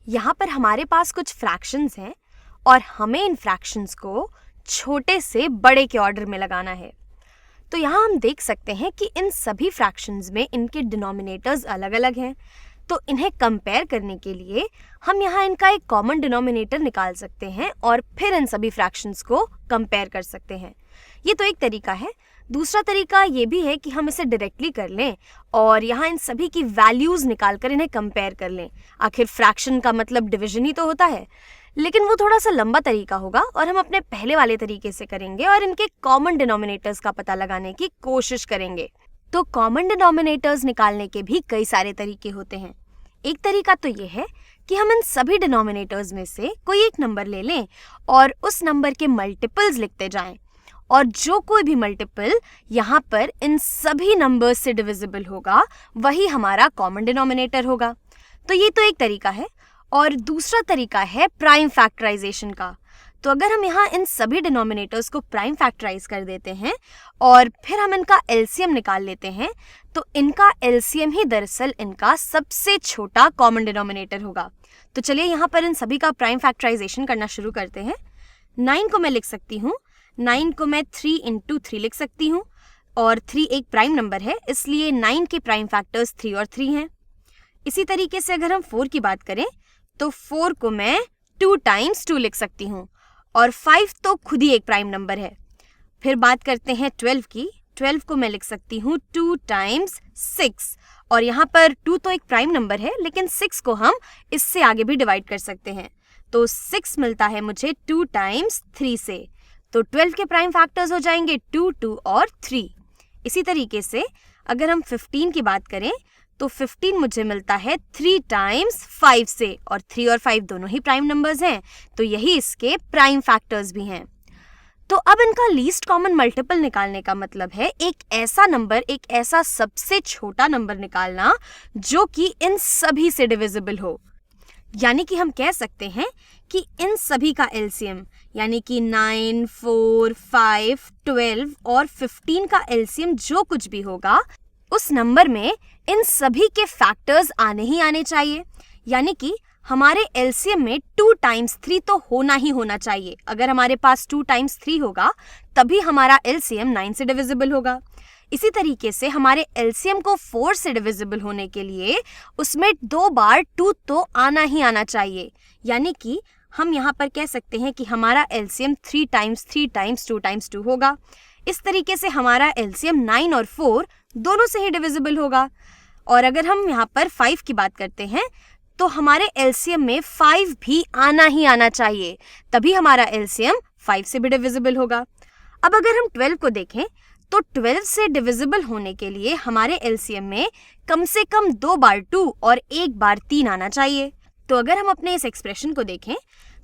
यहाँ पर हमारे पास कुछ फ्रैक्शंस हैं और हमें इन फ्रैक्शंस को छोटे से बड़े के ऑर्डर में लगाना है। तो यहाँ हम देख सकते हैं कि इन सभी फ्रैक्शंस में इनके डिनोमिनेटर्स अलग अलग हैं। तो इन्हें कंपेयर करने के लिए हम यहाँ इनका एक कॉमन डिनोमिनेटर निकाल सकते हैं और फिर इन सभी फ्रैक्शंस को कंपेयर कर सकते हैं। ये तो एक तरीका है। दूसरा तरीका ये भी है कि हम इसे डायरेक्टली कर लें और यहाँ इन सभी की वैल्यूज़ निकाल कर इन्हें कंपेयर कर लें। आखिर फ्रैक्शन का मतलब डिवीजन ही तो होता है, लेकिन वो थोड़ा सा लंबा तरीका होगा और हम अपने पहले वाले तरीके से करेंगे और इनके कॉमन डिनोमिनेटर्स का पता लगाने की कोशिश करेंगे। तो कॉमन डिनोमिनेटर्स निकालने के भी कई सारे तरीके होते हैं। एक तरीका तो ये है कि हम इन सभी डिनोमिनेटर्स में से कोई एक नंबर ले लें और उस नंबर के मल्टीपल्स लिखते जाएं, और जो कोई भी मल्टीपल यहाँ पर इन सभी नंबर्स से डिविजिबल होगा वही हमारा कॉमन डिनोमिनेटर होगा। तो ये तो एक तरीका है। और दूसरा तरीका है प्राइम फैक्टराइजेशन का। तो अगर हम यहाँ इन सभी डिनोमिनेटर्स को प्राइम फैक्टराइज कर देते हैं और फिर हम इनका एलसीएम निकाल लेते हैं, तो इनका एलसीएम ही दरअसल इनका सबसे छोटा कॉमन डिनोमिनेटर होगा। तो चलिए यहाँ पर इन सभी का प्राइम फैक्टराइजेशन करना शुरू करते हैं। 9 को मैं लिख सकती हूँ, 9 को मैं 3 × 3 लिख सकती हूँ और 3 एक प्राइम नंबर है, इसलिए 9 के प्राइम फैक्टर्स 3 और 3 हैं। इसी तरीके से अगर हम 4 की बात करें तो 4 को मैं 2 × 2 लिख सकती हूँ और 5 तो खुद ही एक प्राइम नंबर है। फिर बात करते हैं 12 की। 12 को मैं लिख सकती हूँ 2 × 6 और यहाँ पर 2 तो एक प्राइम नंबर है, लेकिन 6 को हम इससे आगे भी डिवाइड कर सकते हैं। तो 6 मिलता है मुझे 2 × 3 से। तो 12 के प्राइम फैक्टर्स हो जाएंगे 2, 2 और 3। इसी तरीके से अगर हम 15 की बात करें तो 15 मुझे मिलता है 3 × 5 से, और 3 और 5 दोनों ही प्राइम नंबर्स हैं, तो यही इसके प्राइम फैक्टर्स भी हैं। तो अब इनका लीस्ट कॉमन मल्टीपल निकालने का मतलब है एक ऐसा नंबर, एक ऐसा सबसे छोटा नंबर निकालना जो कि इन सभी से डिविजिबल हो। यानी कि हम कह सकते हैं कि इन सभी का एलसीएम यानी कि 9, 4, 5, 12 और 15 का एलसीएम जो कुछ भी होगा उस नंबर में इन सभी के फैक्टर्स आने ही आने चाहिए। यानी कि हमारे एलसीएम में 2 × 3 तो होना ही होना चाहिए। अगर हमारे पास 2 × 3 होगा तभी हमारा एलसीएम 9 से डिविजिबल होगा। इसी तरीके से हमारे एलसीएम को 4 से डिविजिबल होने के लिए उसमें 2 बार 2 तो आना ही आना चाहिए। यानी कि हम यहाँ पर कह सकते हैं कि हमारा एलसीएम 3 × 3 × 2 × 2 होगा। इस तरीके से हमारा एलसीएम 9 और 4 दोनों से ही डिविजिबल होगा। और अगर हम यहाँ पर 5 की बात करते हैं तो हमारे एलसीएम में 5 भी आना ही आना चाहिए, तभी हमारा एलसीएम 5 से भी डिविजिबल होगा। अब अगर हम 12 को देखें तो 12 से डिविजिबल होने के लिए हमारे एलसीएम में कम से कम 2 बार 2 और 1 बार 3 आना चाहिए। तो अगर हम अपने इस एक्सप्रेशन को देखें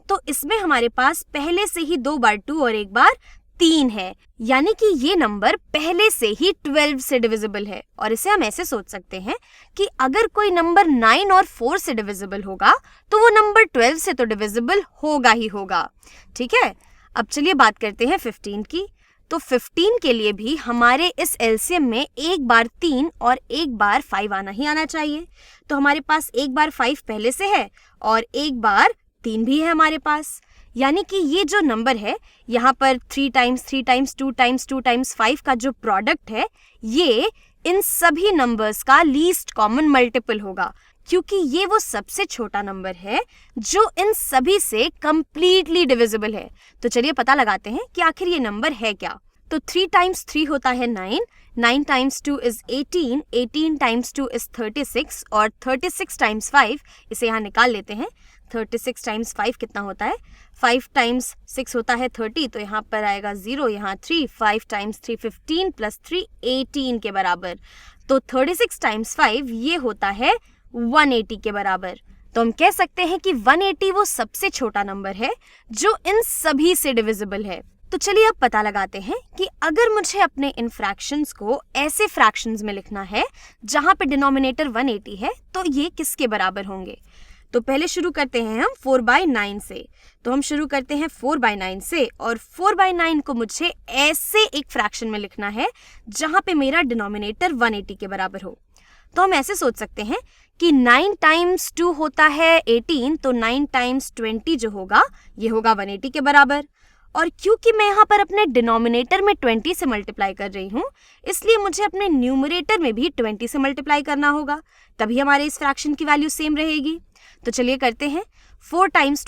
तो इसमें हमारे पास पहले से ही 2 बार 2 और 1 बार 3 है, यानी कि ये नंबर पहले से ही 12 से डिविजिबल है। और इसे हम ऐसे सोच सकते हैं कि अगर कोई नंबर 9 और 4 से डिविजिबल होगा तो वो नंबर 12 से तो डिविजिबल होगा ही होगा। ठीक है, अब चलिए बात करते हैं 15 की। तो 15 के लिए भी हमारे इस एलसीएम में 1 बार 3 और 1 बार 5 आना ही आना चाहिए। तो हमारे पास 1 बार 5 पहले से है और 1 बार 3 भी है हमारे पास। यानी कि ये जो नंबर है यहाँ पर 3 × 3 × 2 × 2 × 5 का जो प्रोडक्ट है ये इन सभी नंबर्स का लीस्ट कॉमन मल्टीपल होगा, क्योंकि ये वो सबसे छोटा नंबर है जो इन सभी से कंप्लीटली डिविजिबल है। तो चलिए पता लगाते हैं कि आखिर ये नंबर है क्या। तो 3 × 3 होता है 9, 9 × 2 is 18, 18 × 2 is 36 और 36 × 5 इसे यहाँ निकाल लेते हैं। 36 × 5 कितना होता है? 5 × 6 होता है 30, तो यहाँ पर आएगा 0, यहाँ 3, 5 × 3 15 + 3 18 के बराबर। तो 36 × 5 ये होता है 180 के बराबर। तो हम कह सकते हैं कि 180 वो सबसे छोटा नंबर है जो इन सभी से डिविजिबल है। तो चलिए अब पता लगाते हैं कि अगर मुझे अपने इन फ्रैक्शंस को ऐसे फ्रैक्शंस में लिखना है जहाँ पे डिनोमिनेटर 180 है तो ये किसके बराबर होंगे। तो पहले शुरू करते हैं हम 4/9 से। तो हम शुरू करते हैं 4/9 से, और 4/9 को मुझे ऐसे एक फ्रैक्शन में लिखना है जहाँ पे मेरा डिनोमिनेटर 180 के बराबर हो। तो हम ऐसे सोच सकते हैं कि 9 टाइम्स 2 होता है 18, तो 9 टाइम्स 20 जो होगा ये होगा 180 के बराबर। और क्योंकि मैं यहाँ पर अपने डिनोमिनेटर में 20 से मल्टीप्लाई कर रही हूँ, इसलिए मुझे अपने न्यूमरेटर में भी 20 से मल्टीप्लाई करना होगा, तभी हमारे इस फ्रैक्शन की वैल्यू सेम रहेगी। तो चलिए करते हैं। 4 टाइम्स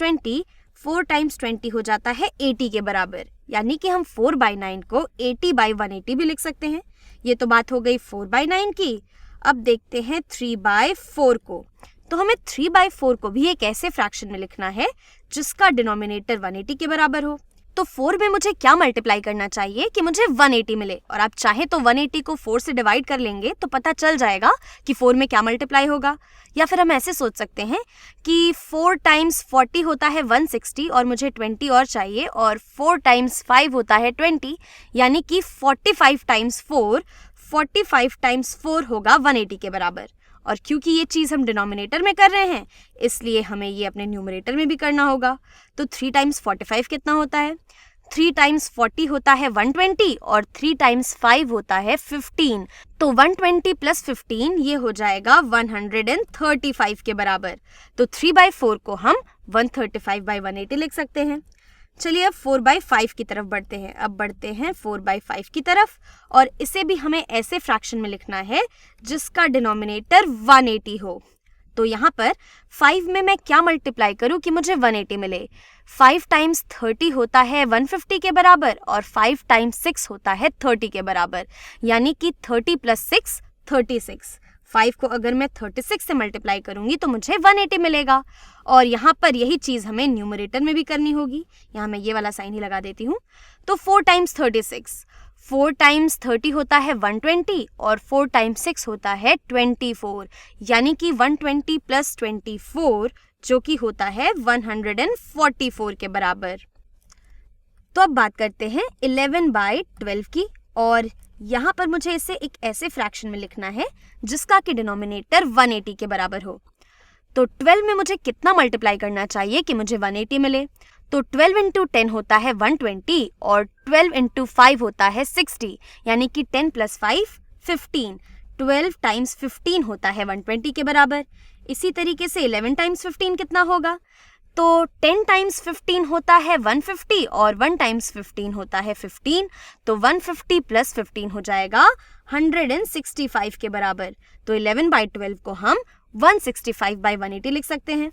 20 हो जाता है 80 के बराबर, यानी कि हम 4/9 को 80/180 भी लिख सकते हैं। ये तो बात हो गई 4/9 की। अब देखते हैं 3/4 को। तो हमें 3/4 को भी एक ऐसे फ्रैक्शन में लिखना है जिसका डिनोमिनेटर 180 के बराबर हो। तो 4 में मुझे क्या मल्टीप्लाई करना चाहिए कि मुझे 180 मिले, और आप चाहे तो 180 को 4 से डिवाइड कर लेंगे तो पता चल जाएगा कि 4 में क्या मल्टीप्लाई होगा। या फिर हम ऐसे सोच सकते हैं कि 4 टाइम्स 40 होता है 160 और मुझे 20 और चाहिए, और 4 टाइम्स 5 होता है 20, यानी कि 45 टाइम्स 4 होगा 180 के बराबर। और क्योंकि ये चीज़ हम डिनोमिनेटर में कर रहे हैं, इसलिए हमें ये अपने न्यूमरेटर में भी करना होगा। तो 3 टाइम्स 45 कितना होता है? 3 टाइम्स 40 होता है 120 और 3 टाइम्स 5 होता है 15। तो 120 प्लस 15 ये हो जाएगा 135 के बराबर। तो 3/4 को हम 135/180 लिख सकते हैं। चलिए अब 4/5 की तरफ बढ़ते हैं। अब बढ़ते हैं 4/5 की तरफ, और इसे भी हमें ऐसे फ्रैक्शन में लिखना है जिसका डिनोमिनेटर 180 हो। तो यहाँ पर 5 में मैं क्या मल्टीप्लाई करूँ कि मुझे 180 मिले? 5 टाइम्स 30 होता है 150 के बराबर, और 5 टाइम्स 6 होता है 30 के बराबर, यानी कि 30 + 6 36। 5 को अगर मैं 36 से मल्टीप्लाई करूंगी तो मुझे 180 मिलेगा। और यहाँ पर यही चीज़ हमें न्यूमरेटर में भी करनी होगी। यहाँ मैं ये वाला साइन ही लगा देती हूँ। तो 4 टाइम्स 36, 4 टाइम्स 30 होता है 120 और 4 टाइम्स 6 होता है 24, यानी कि 120 + 24 जो कि होता है 144 के बराबर। तो अब बात करते हैं 11/12 की, और यहाँ पर मुझे इसे एक ऐसे फ्रैक्शन में लिखना है जिसका कि डिनोमिनेटर 180 के बराबर हो। तो 12 में मुझे कितना मल्टीप्लाई करना चाहिए कि मुझे 180 मिले? तो 12 × 10 होता है 120 और 12 × 5 होता है 60, यानी कि 10 + 5 15। 12 टाइम्स 15 होता है 120 के बराबर। इसी तरीके से 11 टाइम्स 15 कितना होगा? तो 10 टाइम्स 15 होता है 150 और 1 टाइम्स 15 होता है 15। तो 150 + 15 हो जाएगा 165 के बराबर। तो 11/12 को हम 165/180 लिख सकते हैं।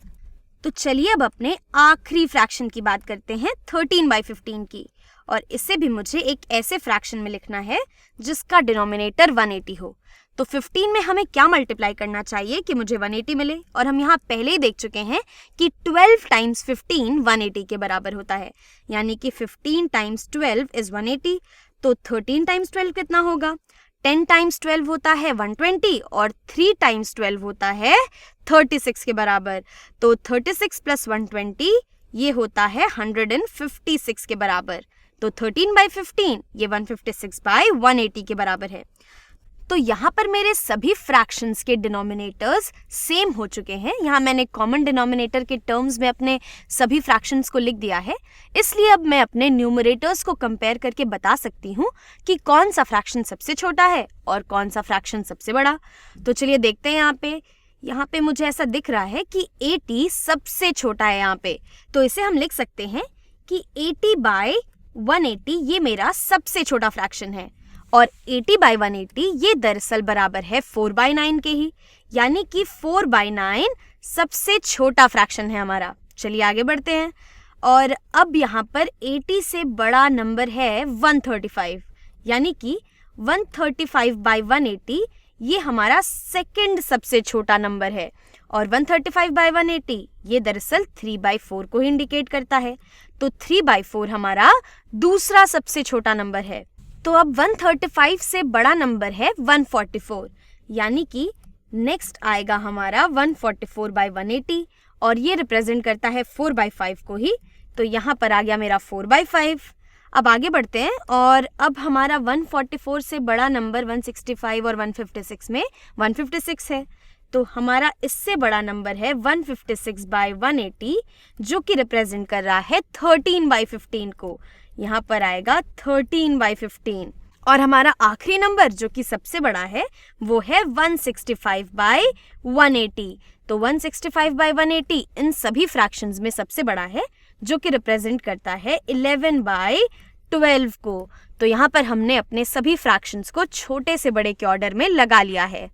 तो चलिए अब अपने आखिरी फ्रैक्शन की बात करते हैं 13/15 की, और इससे भी मुझे एक ऐसे फ्रैक्शन में लिखना है जिसका डिनोमिनेटर 180 हो। तो 15 में हमें क्या मल्टीप्लाई करना चाहिए कि मुझे 180 मिले? और हम यहाँ पहले ही देख चुके हैं कि 12 टाइम्स 15 180 के बराबर होता है, यानी कि 15 टाइम्स 12 इज 180। तो 13 टाइम्स 12 कितना होगा? 10 टाइम्स 12 होता है 120 और 3 टाइम्स 12 होता है 36 के बराबर। तो 36 + 120 ये होता है 156 के बराबर। तो 13/15 ये 156/180 के बराबर है। तो यहाँ पर मेरे सभी फ्रैक्शंस के डिनोमिनेटर्स सेम हो चुके हैं। यहाँ मैंने कॉमन डिनोमिनेटर के टर्म्स में अपने सभी फ्रैक्शंस को लिख दिया है, इसलिए अब मैं अपने न्यूमरेटर्स को कंपेयर करके बता सकती हूँ कि कौन सा फ्रैक्शन सबसे छोटा है और कौन सा फ्रैक्शन सबसे बड़ा। तो चलिए देखते हैं। यहाँ पे मुझे ऐसा दिख रहा है कि 80 सबसे छोटा है यहाँ पे, तो इसे हम लिख सकते हैं कि 80/180 ये मेरा सबसे छोटा फ्रैक्शन है, और 80/180 ये दरअसल बराबर है 4/9 के ही, यानी कि 4/9 सबसे छोटा फ्रैक्शन है हमारा। चलिए आगे बढ़ते हैं। और अब यहाँ पर 80 से बड़ा नंबर है 135, यानी कि 135/180 ये हमारा सेकंड सबसे छोटा नंबर है, और 135/180 ये दरअसल 3/4 को इंडिकेट करता है। तो 3/4 हमारा दूसरा सबसे छोटा नंबर है। तो अब 135 से बड़ा नंबर है 144, यानी कि नेक्स्ट आएगा हमारा 144/180, और ये रिप्रेजेंट करता है 4/5 को ही। तो यहाँ पर आ गया मेरा 4/5। अब आगे बढ़ते हैं, और अब हमारा 144 से बड़ा नंबर 165 और 156 में 156 है। तो हमारा इससे बड़ा नंबर है 156/180, जो कि रिप्रेजेंट कर रहा है 13/15 को। यहाँ पर आएगा 13/15, और हमारा आखिरी नंबर जो कि सबसे बड़ा है वो है 165/180। तो 165/180 इन सभी फ्रैक्शंस में सबसे बड़ा है, जो कि रिप्रेजेंट करता है 11/12 को। तो यहाँ पर हमने अपने सभी फ्रैक्शंस को छोटे से बड़े के ऑर्डर में लगा लिया है।